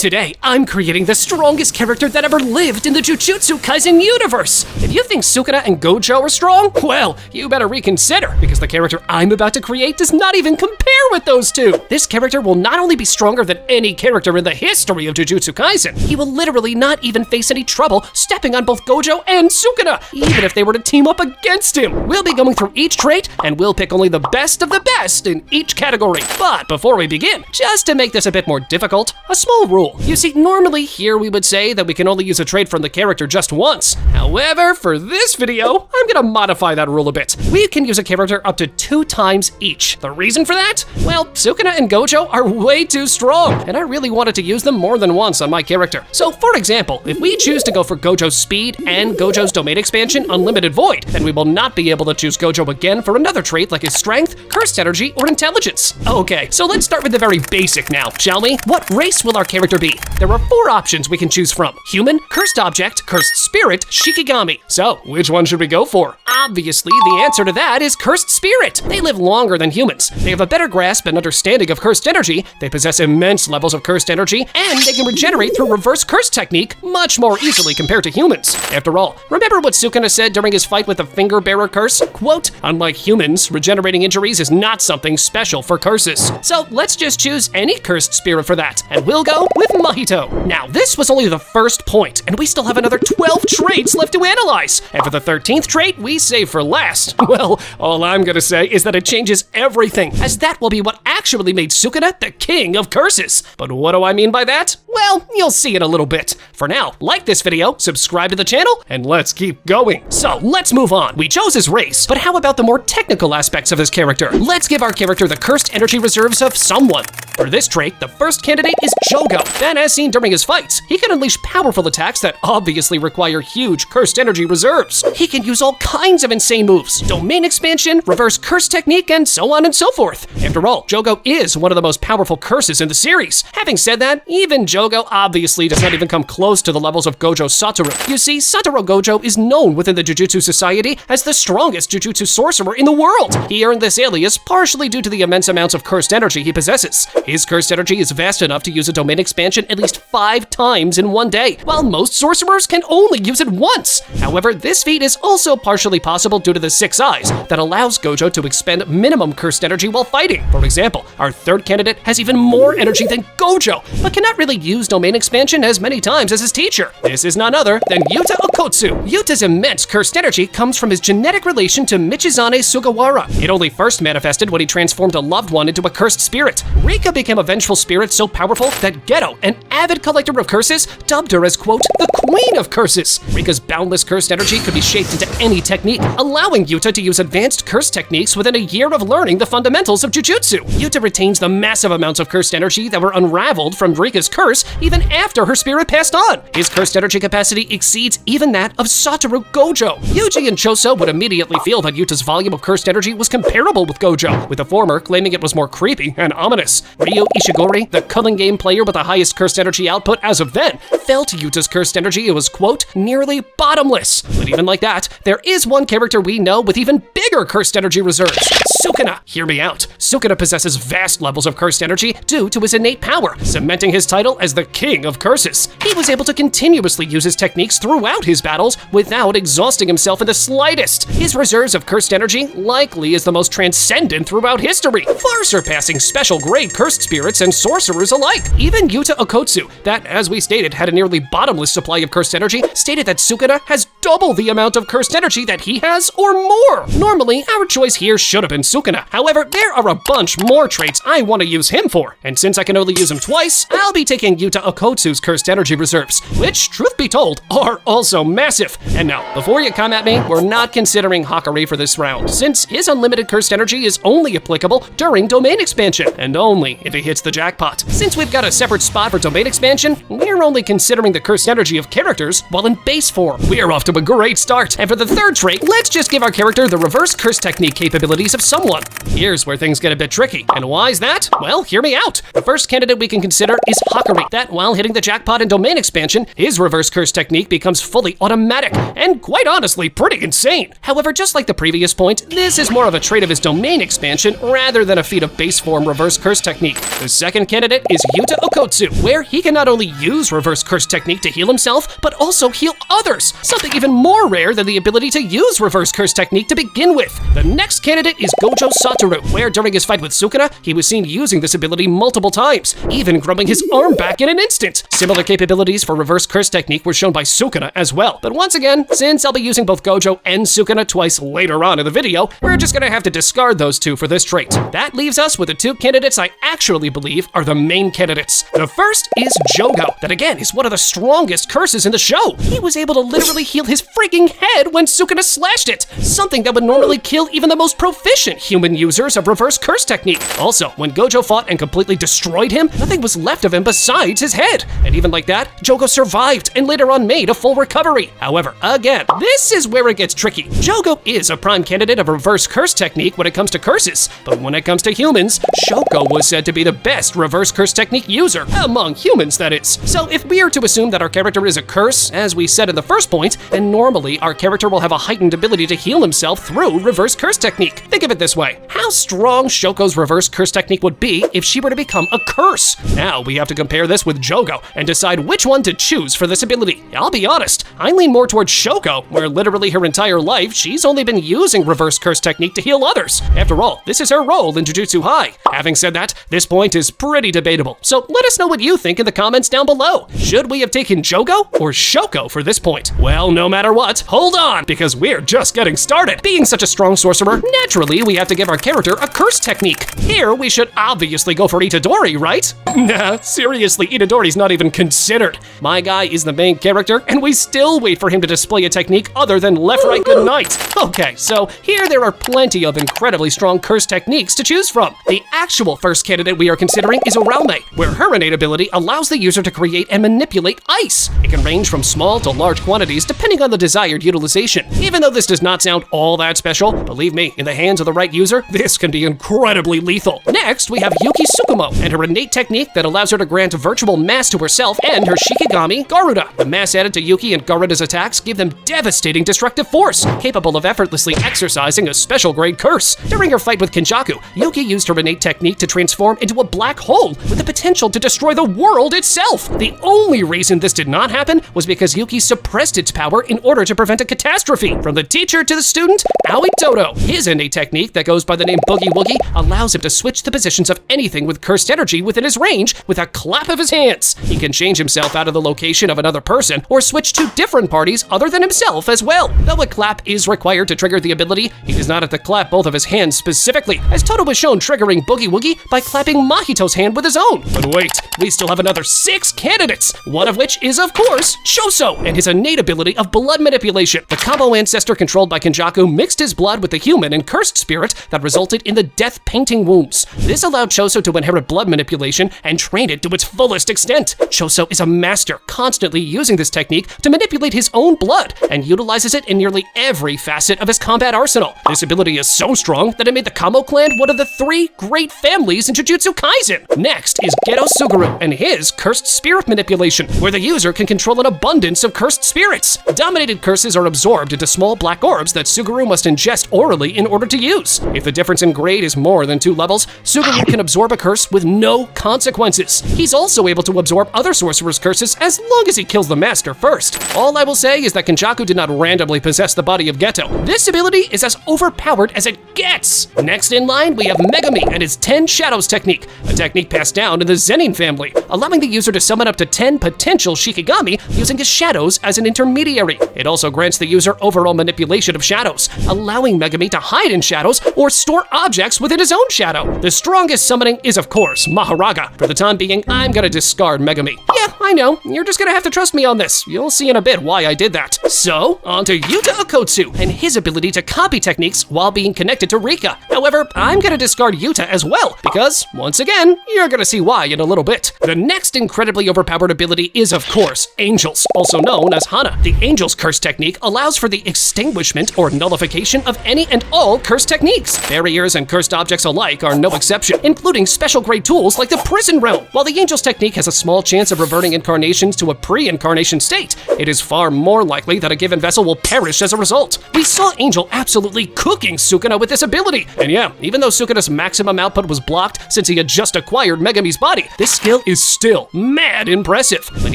Today, I'm creating the strongest character that ever lived in the Jujutsu Kaisen universe. If you think Sukuna and Gojo are strong, well, you better reconsider, because the character I'm about to create does not even compare with those two. This character will not only be stronger than any character in the history of Jujutsu Kaisen, he will literally not even face any trouble stepping on both Gojo and Sukuna, even if they were to team up against him. We'll be going through each trait, and we'll pick only the best of the best in each category. But before we begin, just to make this a bit more difficult, a small rule. You see, normally here we would say that we can only use a trait from the character just once. However, for this video, I'm gonna modify that rule a bit. We can use a character up to 2 times each. The reason for that? Well, Sukuna and Gojo are way too strong, and I really wanted to use them more than once on my character. So for example, if we choose to go for Gojo's speed and Gojo's domain expansion Unlimited Void, then we will not be able to choose Gojo again for another trait like his strength, cursed energy, or intelligence. Okay, so let's start with the very basic now, shall we? What race will our character be? There are 4 options we can choose from: human, cursed object, cursed spirit, Shikigami. So, which one should we go for? Obviously, the answer to that is cursed spirit. They live longer than humans. They have a better grasp and understanding of cursed energy, they possess immense levels of cursed energy, and they can regenerate through reverse curse technique much more easily compared to humans. After all, remember what Sukuna said during his fight with the finger bearer curse? Quote, "Unlike humans, regenerating injuries is not something special for curses." So let's just choose any cursed spirit for that, and we'll go with Mahito. Now, this was only the first point, and we still have another 12 traits left to analyze. And for the 13th trait, we save for last. Well, all I'm gonna say is that it changes everything, as that will be what actually made Sukuna the king of curses. But what do I mean by that? Well, you'll see in a little bit. For now, like this video, subscribe to the channel, and let's keep going. So let's move on. We chose his race, but how about the more technical aspects of his character? Let's give our character the cursed energy reserves of someone. For this trait, the first candidate is Jogo. Then, as seen during his fights, he can unleash powerful attacks that obviously require huge cursed energy reserves. He can use all kinds of insane moves: domain expansion, reverse curse technique, and so on and so forth. After all, Jogo is one of the most powerful curses in the series. Having said that, even Jogo obviously does not even come close to the levels of Gojo Satoru. You see, Satoru Gojo is known within the Jujutsu Society as the strongest Jujutsu sorcerer in the world. He earned this alias partially due to the immense amounts of cursed energy he possesses. His cursed energy is vast enough to use a domain expansion at least 5 times in one day, while most sorcerers can only use it once. However, this feat is also partially possible due to the 6 eyes that allows Gojo to expend minimum cursed energy while fighting. For example, our third candidate has even more energy than Gojo, but cannot really use domain expansion as many times as his teacher. This is none other than Yuta Okkotsu. Yuta's immense cursed energy comes from his genetic relation to Michizane Sugawara. It only first manifested when he transformed a loved one into a cursed spirit. Rika became a vengeful spirit so powerful that Geto, an avid collector of curses, dubbed her as, quote, the Queen of Curses. Rika's boundless cursed energy could be shaped into any technique, allowing Yuta to use advanced curse techniques within a year of learning the fundamentals of Jujutsu. Yuta retains the massive amounts of cursed energy that were unraveled from Rika's curse even after her spirit passed on. His cursed energy capacity exceeds even that of Satoru Gojo. Yuji and Choso would immediately feel that Yuta's volume of cursed energy was comparable with Gojo, with the former claiming it was more creepy and ominous. Ryo Ishigori, the culling game player with the highest cursed energy output as of then, felt Yuta's cursed energy was, quote, nearly bottomless. But even like that, there is one character we know with even bigger cursed energy reserves: Sukuna. Hear me out. Sukuna possesses vast levels of cursed energy due to his innate power, cementing his title as the king of curses. He was able to continuously use his techniques throughout his battles without exhausting himself in the slightest. His reserves of cursed energy likely is the most transcendent throughout history, far surpassing special grade cursed spirits and sorcerers alike. Even Yuta Okkotsu, that, as we stated, had a nearly bottomless supply of cursed energy, stated that Sukuna has double the amount of cursed energy that he has or more. Normally, our choice here should have been Sukuna. However, there are a bunch more traits I want to use him for, and since I can only use him twice, I'll be taking Yuta Okkotsu's cursed energy reserves, which, truth be told, are also massive. And now, before you come at me, we're not considering Hakari for this round, since his unlimited cursed energy is only applicable during domain expansion, and only if he hits the jackpot. Since we've got a separate spot for domain expansion, we're only considering the cursed energy of characters while in base form. We're off to a a great start. And for the third trait, let's just give our character the reverse curse technique capabilities of someone. Here's where things get a bit tricky. And why is that? Well, hear me out. The first candidate we can consider is Hakari. That while hitting the jackpot in domain expansion, his reverse curse technique becomes fully automatic, and quite honestly, pretty insane. However, just like the previous point, this is more of a trait of his domain expansion rather than a feat of base form reverse curse technique. The second candidate is Yuta Okotsu, where he can not only use reverse curse technique to heal himself, but also heal others, something even more rare than the ability to use reverse curse technique to begin with. The next candidate is Gojo Satoru, where during his fight with Sukuna, he was seen using this ability multiple times, even growing his arm back in an instant. Similar capabilities for reverse curse technique were shown by Sukuna as well. But once again, since I'll be using both Gojo and Sukuna twice later on in the video, we're just gonna have to discard those two for this trait. That leaves us with the two candidates I actually believe are the main candidates. The first is Jogo, that again is one of the strongest curses in the show. He was able to literally heal his freaking head when Sukuna slashed it, something that would normally kill even the most proficient human users of reverse curse technique. Also, when Gojo fought and completely destroyed him, nothing was left of him besides his head. And even like that, Jogo survived and later on made a full recovery. However, again, this is where it gets tricky. Jogo is a prime candidate of reverse curse technique when it comes to curses, but when it comes to humans, Shoko was said to be the best reverse curse technique user, among humans that is. So if we are to assume that our character is a curse, as we said in the first point, then normally our character will have a heightened ability to heal himself through reverse curse technique. Think of it this way. How strong Shoko's reverse curse technique would be if she were to become a curse? Now we have to compare this with Jogo and decide which one to choose for this ability. I'll be honest, I lean more towards Shoko, where literally her entire life she's only been using reverse curse technique to heal others. After all, this is her role in Jujutsu High. Having said that, this point is pretty debatable, so let us know what you think in the comments down below. Should we have taken Jogo or Shoko for this point? Well, no matter what, hold on, because we're just getting started. Being such a strong sorcerer, naturally we have to give our character a curse technique. Here, we should obviously go for Itadori, right? Nah, seriously, Itadori's not even considered. My guy is the main character, and we still wait for him to display a technique other than left, right, good night. Okay, so here there are plenty of incredibly strong curse techniques to choose from. The actual first candidate we are considering is Oraume, where her innate ability allows the user to create and manipulate ice. It can range from small to large quantities depending on the desired utilization. Even though this does not sound all that special, believe me, in the hands of the right user, this can be incredibly lethal. Next, we have Yuki Tsukumo and her innate technique that allows her to grant virtual mass to herself and her Shikigami, Garuda. The mass added to Yuki and Garuda's attacks give them devastating destructive force, capable of effortlessly exercising a special grade curse. During her fight with Kenjaku, Yuki used her innate technique to transform into a black hole with the potential to destroy the world itself. The only reason this did not happen was because Yuki suppressed its power in order to prevent a catastrophe. From the teacher to the student, Aoi Dodo. His innate technique that goes by the name Boogie Woogie allows him to switch the positions of anything with cursed energy within his range with a clap of his hands. He can change himself out of the location of another person or switch to different parties other than himself as well. Though a clap is required to trigger the ability, he does not have to clap both of his hands specifically, as Toto was shown triggering Boogie Woogie by clapping Mahito's hand with his own. But wait, we still have another 6 candidates, one of which is, of course, Choso and his innate ability of blood manipulation. The combo ancestor controlled by Kenjaku mixed his blood with the human and cursed spirit that resulted in the death painting wombs. This allowed Choso to inherit blood manipulation and train it to its fullest extent. Choso is a master, constantly using this technique to manipulate his own blood and utilizes it in nearly every facet of his combat arsenal. This ability is so strong that it made the Kamo clan one of the 3 great families in Jujutsu Kaisen. Next is Geto Suguru and his cursed spirit manipulation, where the user can control an abundance of cursed spirits. Dominated curses are absorbed into small black orbs that Suguru must ingest orally in order to use. If the difference in grade is more than 2 levels, Suguru can absorb a curse with no consequences. He's also able to absorb other sorcerers' curses as long as he kills the master first. All I will say is that Kenjaku did not randomly possess the body of Geto. This ability is as overpowered as it gets. Next in line, we have Megumi and his 10 Shadows technique, a technique passed down in the Zenin family, allowing the user to summon up to 10 potential Shikigami using his shadows as an intermediary. It also grants the user overall manipulation of shadows, allowing Megumi to hide in shadows or store objects within his own shadow. The strongest summoning is, of course, Mahoraga. For the time being, I'm gonna discard Megumi. Yeah, I I know, you're just gonna have to trust me on this. You'll see in a bit why I did that. So, on to Yuta Okkotsu and his ability to copy techniques while being connected to Rika. However, I'm gonna discard Yuta as well, because, once again, you're gonna see why in a little bit. The next incredibly overpowered ability is, of course, Angels, also known as Hana. The Angel's Curse technique allows for the extinguishment or nullification of any and all curse techniques. Barriers and cursed objects alike are no exception, including special grade tools like the Prison Realm. While the Angel's technique has a small chance of reverting incarnations to a pre-incarnation state, it is far more likely that a given vessel will perish as a result. We saw Angel absolutely cooking Sukuna with this ability, and yeah, even though Sukuna's maximum output was blocked since he had just acquired Megumi's body, this skill is still mad impressive. But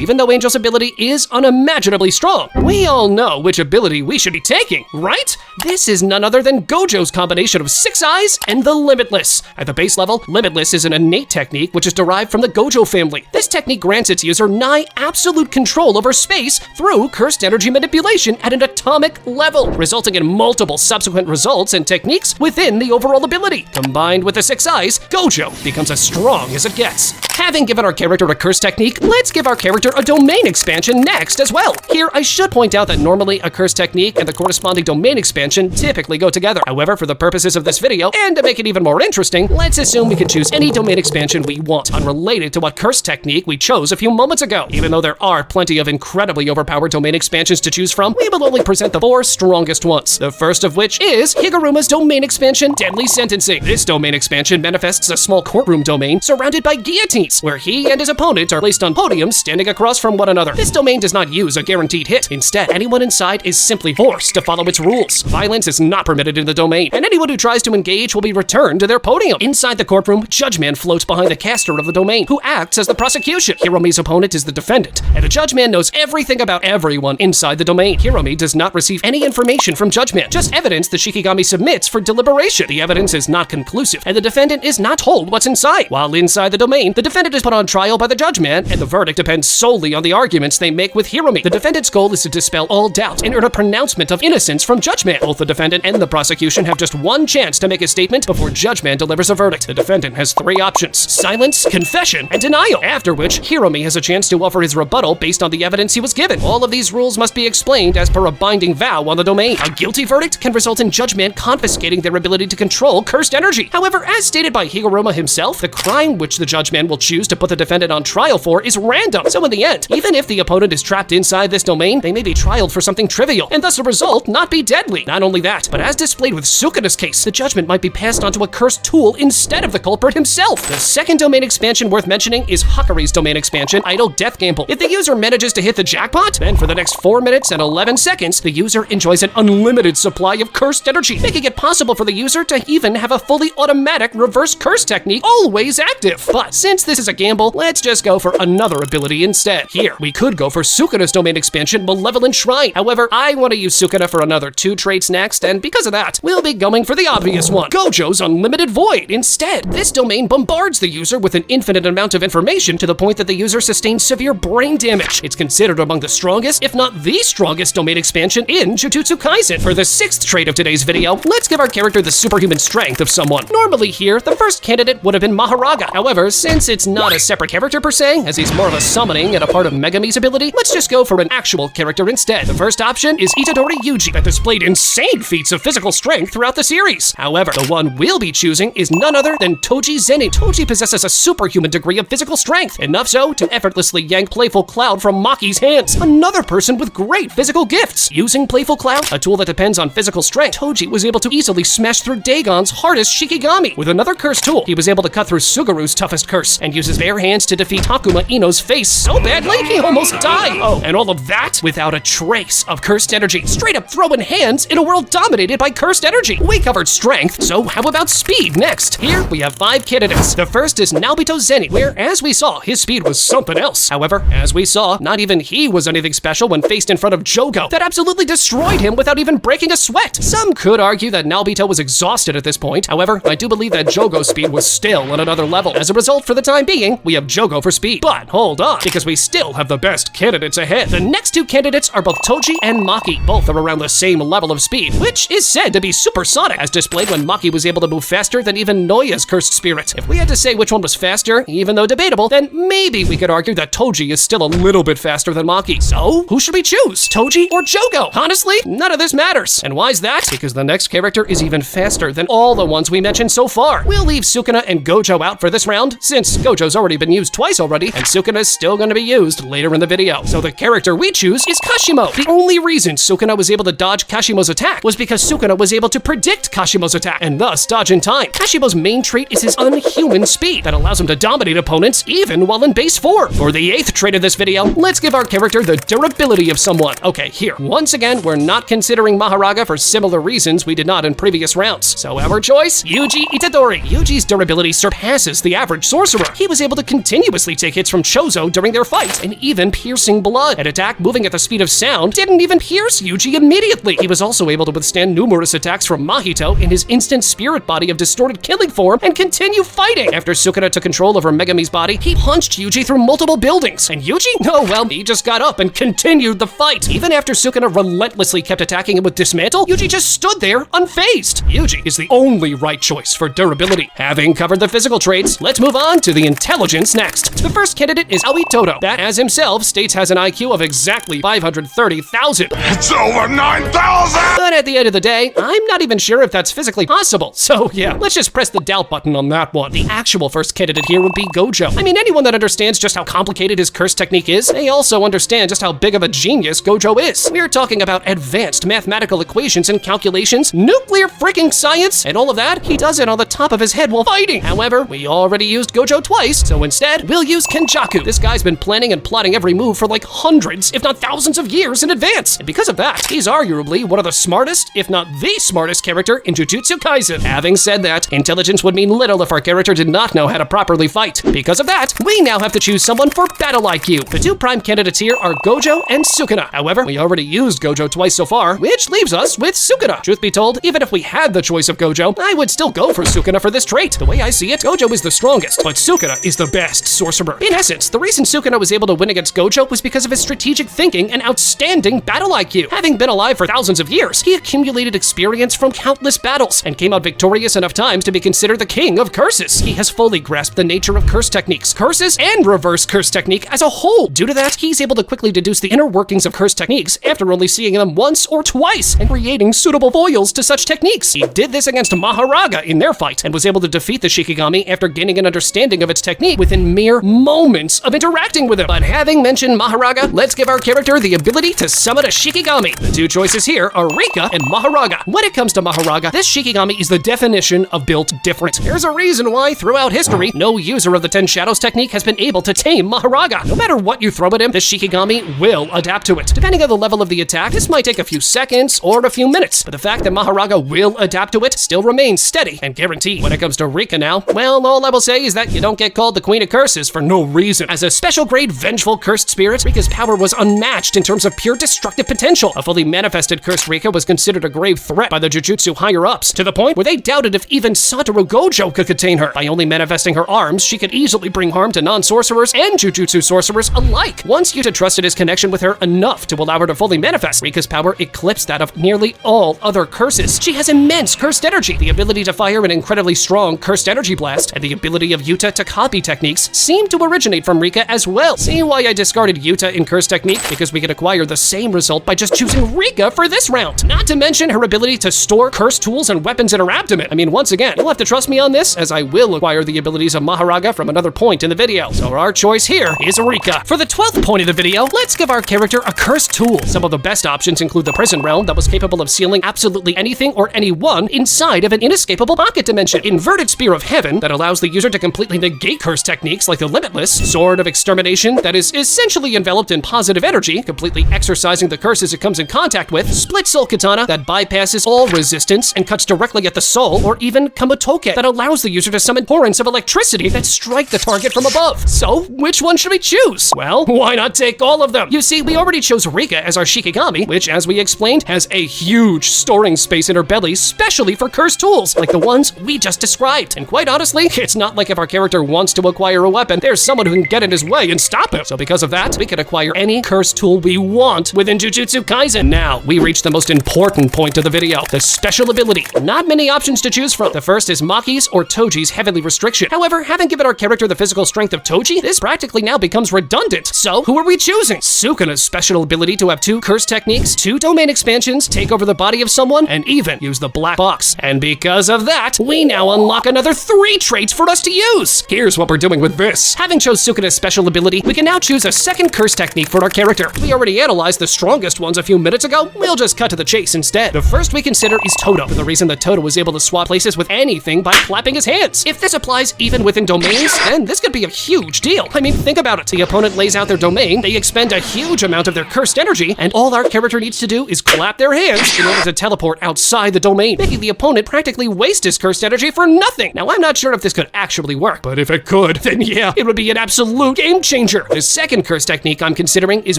even though Angel's ability is unimaginably strong, we all know which ability we should be taking, right? This is none other than Gojo's combination of 6 Eyes and the Limitless. At the base level, Limitless is an innate technique which is derived from the Gojo family. This technique grants its user nigh absolute control over space through cursed energy manipulation at an atomic level, resulting in multiple subsequent results and techniques within the overall ability. Combined with the 6 Eyes, Gojo becomes as strong as it gets. Having given our character a curse technique, let's give our character a domain expansion next as well. Here, I should point out that normally a curse technique and the corresponding domain expansion typically go together. However, for the purposes of this video, and to make it even more interesting, let's assume we can choose any domain expansion we want, unrelated to what curse technique we chose a few moments ago. Even though there are plenty of incredibly overpowered domain expansions to choose from, we will only present the 4 strongest ones. The first of which is Higuruma's domain expansion, Deadly Sentencing. This domain expansion manifests a small courtroom domain surrounded by guillotines, where he and his opponent are placed on podiums standing across from one another. This domain does not use a guaranteed hit. Instead, anyone inside is simply forced to follow its rules. Violence is not permitted in the domain, and anyone who tries to engage will be returned to their podium. Inside the courtroom, Judgeman floats behind the caster of the domain, who acts as the prosecution. Hiromi's opponent is the defendant, and the Judgeman knows everything about everyone inside the domain. Hiromi does not receive any information from Judgeman, just evidence the Shikigami submits for deliberation. The evidence is not conclusive, and the defendant is not told what's inside. While inside the domain, the defendant is put on trial by the Judgeman, and the verdict depends solely on the arguments they make with Hiromi. The defendant's goal is to dispel all doubt and earn a pronouncement of innocence from Judgeman. Both the defendant and the prosecution have just one chance to make a statement before Judgeman delivers a verdict. The defendant has 3 options: silence, confession, and denial, after which Hiromi has a chance to offer his rebuttal based on the evidence he was given. All of these rules must be explained as per a binding vow on the domain. A guilty verdict can result in Judgeman confiscating their ability to control cursed energy. However, as stated by Higuruma himself, the crime which the Judgeman will choose to put the defendant on trial for is random. So in the end, even if the opponent is trapped inside this domain, they may be trialed for something trivial, and thus the result not be deadly. Not only that, but as displayed with Sukuna's case, the judgment might be passed on to a cursed tool instead of the culprit himself. The second domain expansion worth mentioning is Hakari's domain expansion, Idle Death Gamble. If the user manages to hit the jackpot, then for the next 4 minutes and 11 seconds, the user enjoys an unlimited supply of cursed energy, making it possible for the user to even have a fully automatic reverse curse technique always active. But since this is a gamble, let's just go for another ability instead. Here, we could go for Sukuna's domain expansion, Malevolent Shrine. However, I want to use Sukuna for another 2 traits next, and because of that, we'll be going for the obvious one, Gojo's Unlimited Void. Instead, this domain bombards the user with an infinite amount of information to the point that the user sustains severe brain damage. It's considered among the strongest, if not the strongest domain expansion in Jujutsu Kaisen. For the 6th trait of today's video, let's give our character the superhuman strength of someone. Normally here, the first candidate would have been Mahoraga. However, since it's not a separate character per se, as he's more of a summoning and a part of Megumi's ability, let's just go for an actual character instead. The first option is Itadori Yuji, that displayed insane feats of physical strength throughout the series. However, the one we'll be choosing is none other than Toji Zenin. Toji possesses a superhuman degree of physical strength, enough so to effortlessly yank Playful Cloud from Maki's hands, another person with great physical gifts. Using Playful Cloud, a tool that depends on physical strength, Toji was able to easily smash through Dagon's hardest Shikigami. With another curse tool, he was able to cut through Suguru's toughest curse, and use his bare hands to defeat Takuma Ino's face so badly he almost died. Oh, and all of that without a trace of cursed energy. Straight up throwing hands in a world dominated by cursed energy. We covered strength, so how about speed next? Here we have 5 candidates. The first is Naobito Zenin, where, as we saw, his speed was something else. However, as we saw, not even he was anything special when faced in front of Jogo, that absolutely destroyed him without even breaking a sweat. Some could argue that Naobito was exhausted at this point. However, I do believe that Jogo's speed was still on another level. As a result, for the time being, we have Jogo for speed. But hold on, because we still have the best candidates ahead. The next 2 candidates are both Toji and Maki. Both are around the same level of speed, which is said to be supersonic, as displayed when Maki was able to move faster than even Noya's cursed spirit. If we had to say which one was faster, even though debatable, then maybe we could argue that that Toji is still a little bit faster than Maki. So, who should we choose? Toji or Jogo? Honestly, none of this matters. And why is that? Because the next character is even faster than all the ones we mentioned so far. We'll leave Sukuna and Gojo out for this round, since Gojo's already been used twice already, and Sukuna's still going to be used later in the video. So the character we choose is Kashimo. The only reason Sukuna was able to dodge Kashimo's attack was because Sukuna was able to predict Kashimo's attack, and thus dodge in time. Kashimo's main trait is his unhuman speed that allows him to dominate opponents even while in base 4. For the 8th trait of this video, let's give our character the durability of someone. Okay, here. Once again, we're not considering Mahoraga for similar reasons we did not in previous rounds. So our choice, Yuji Itadori. Yuji's durability surpasses the average sorcerer. He was able to continuously take hits from Choso during their fight, and even piercing blood. An attack moving at the speed of sound didn't even pierce Yuji immediately. He was also able to withstand numerous attacks from Mahito in his instant spirit body of distorted killing form and continue fighting. After Sukuna took control over Megumi's body, he punched Yuji through multiple buildings. And Yuji? Oh well, he just got up and continued the fight. Even after Sukuna relentlessly kept attacking him with Dismantle, Yuji just stood there unfazed. Yuji is the only right choice for durability. Having covered the physical traits, let's move on to the intelligence next. The first candidate is Aoi Todo, that as himself states has an IQ of exactly 530,000. It's over 9,000! But at the end of the day, I'm not even sure if that's physically possible. So yeah, let's just press the doubt button on that one. The actual first candidate here would be Gojo. I mean, anyone that understands just how complicated his curse technique is, they also understand just how big of a genius Gojo is. We're talking about advanced mathematical equations and calculations, nuclear freaking science, and all of that. He does it on the top of his head while fighting. However, we already used Gojo twice, so instead, we'll use Kenjaku. This guy's been planning and plotting every move for like hundreds, if not thousands of years in advance. And because of that, he's arguably one of the smartest, if not the smartest character in Jujutsu Kaisen. Having said that, intelligence would mean little if our character did not know how to properly fight. Because of that, we now have to choose someone for battle IQ. The two prime candidates here are Gojo and Sukuna. However, we already used Gojo twice so far, which leaves us with Sukuna. Truth be told, even if we had the choice of Gojo, I would still go for Sukuna for this trait. The way I see it, Gojo is the strongest, but Sukuna is the best sorcerer. In essence, the reason Sukuna was able to win against Gojo was because of his strategic thinking and outstanding battle IQ. Having been alive for thousands of years, he accumulated experience from countless battles and came out victorious enough times to be considered the king of curses. He has fully grasped the nature of curse techniques, curses, and reverse curse technique as a whole. Due to that, he's able to quickly deduce the inner workings of curse techniques after only seeing them once or twice and creating suitable foils to such techniques. He did this against Mahoraga in their fight and was able to defeat the Shikigami after gaining an understanding of its technique within mere moments of interacting with him. But having mentioned Mahoraga, let's give our character the ability to summon a Shikigami. The two choices here are Rika and Mahoraga. When it comes to Mahoraga, this Shikigami is the definition of built different. There's a reason why, throughout history, no user of the Ten Shadows technique has been able to tame Mahoraga. No matter what you throw at him, the Shikigami will adapt to it. Depending on the level of the attack, this might take a few seconds or a few minutes, but the fact that Mahoraga will adapt to it still remains steady and guaranteed. When it comes to Rika now, well, all I will say is that you don't get called the Queen of Curses for no reason. As a special grade vengeful cursed spirit, Rika's power was unmatched in terms of pure destructive potential. A fully manifested cursed Rika was considered a grave threat by the Jujutsu higher-ups, to the point where they doubted if even Satoru Gojo could contain her. By only manifesting her arms, she could easily bring harm to non-sorcerers and Jujutsu sorcerers alike. Once Yuta trusted his connection with her enough to allow her to fully manifest, Rika's power eclipsed that of nearly all other curses. She has immense cursed energy. The ability to fire an incredibly strong cursed energy blast and the ability of Yuta to copy techniques seem to originate from Rika as well. See why I discarded Yuta in cursed technique? Because we could acquire the same result by just choosing Rika for this round. Not to mention her ability to store cursed tools and weapons in her abdomen. I mean, once again, you'll have to trust me on this, as I will acquire the abilities of Mahoraga from another point in the video. So our choice here is Rika. For the 12th point of the video, let's give our character a cursed tool. Some of the best options include the prison realm that was capable of sealing absolutely anything or anyone inside of an inescapable pocket dimension. Inverted Spear of Heaven that allows the user to completely negate curse techniques like the Limitless. Sword of Extermination that is essentially enveloped in positive energy, completely exorcising the curses it comes in contact with. Split Soul Katana that bypasses all resistance and cuts directly at the soul, or even Kamotoke that allows the user to summon torrents of electricity that strike the target from above. So, which one should we choose? Well, why not take all of them? You see, we already chose Rika as our Shikigami, which, as we explained, has a huge storing space in her belly, specially for cursed tools, like the ones we just described. And quite honestly, it's not like if our character wants to acquire a weapon, there's someone who can get in his way and stop him. So because of that, we can acquire any cursed tool we want within Jujutsu Kaisen. Now, we reach the most important point of the video, the special ability. Not many options to choose from. The first is Maki's or Toji's Heavenly Restriction. However, having given our character the physical strength of Toji, this practically simply now becomes redundant. So who are we choosing? Sukuna's special ability to have 2 curse techniques, 2 domain expansions, take over the body of someone, and even use the black box. And because of that, we now unlock another 3 traits for us to use. Here's what we're doing with this. Having chose Sukuna's special ability, we can now choose a second curse technique for our character. We already analyzed the strongest ones a few minutes ago. We'll just cut to the chase instead. The first we consider is Toto, for the reason that Toto was able to swap places with anything by clapping his hands. If this applies even within domains, then this could be a huge deal. I mean, think about it. The opponent lays out their domain, they expend a huge amount of their cursed energy, and all our character needs to do is clap their hands in order to teleport outside the domain, making the opponent practically waste his cursed energy for nothing. Now, I'm not sure if this could actually work, but if it could, then yeah, it would be an absolute game changer. The second curse technique I'm considering is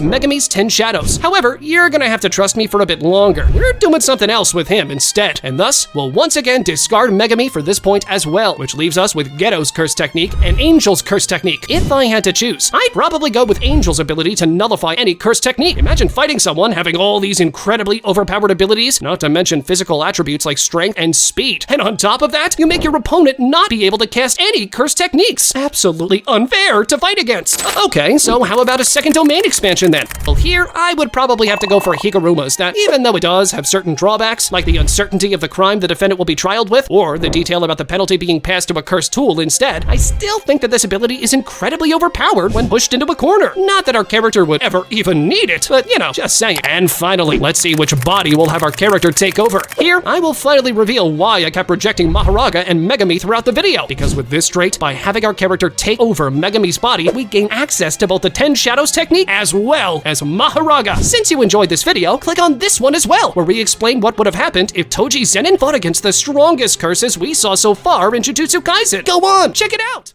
Megumi's 10 Shadows. However, you're gonna have to trust me for a bit longer. We're doing something else with him instead, and thus, we'll once again discard Megumi for this point as well, which leaves us with Geto's curse technique and Angel's curse technique. If I had to choose, I'd probably go with Angel's ability to nullify any curse technique. Imagine fighting someone having all these incredibly overpowered abilities, not to mention physical attributes like strength and speed. And on top of that, you make your opponent not be able to cast any curse techniques. Absolutely unfair to fight against. Okay, so how about a second domain expansion then? Well, here, I would probably have to go for Higuruma's that, even though it does have certain drawbacks, like the uncertainty of the crime the defendant will be trialed with, or the detail about the penalty being passed to a cursed tool instead, I still think that this ability is incredibly overpowered when pushed into a corner. Not that our character would ever even need it, but you know, just saying. And finally, let's see which body will have our character take over. Here, I will finally reveal why I kept rejecting Mahoraga and Megumi throughout the video, because with this trait, by having our character take over Megumi's body, we gain access to both the 10 Shadows technique as well as Mahoraga. Since you enjoyed this video, click on this one as well, where we explain what would have happened if Toji Zenin fought against the strongest curses we saw so far in Jujutsu Kaisen. Go on, check it out!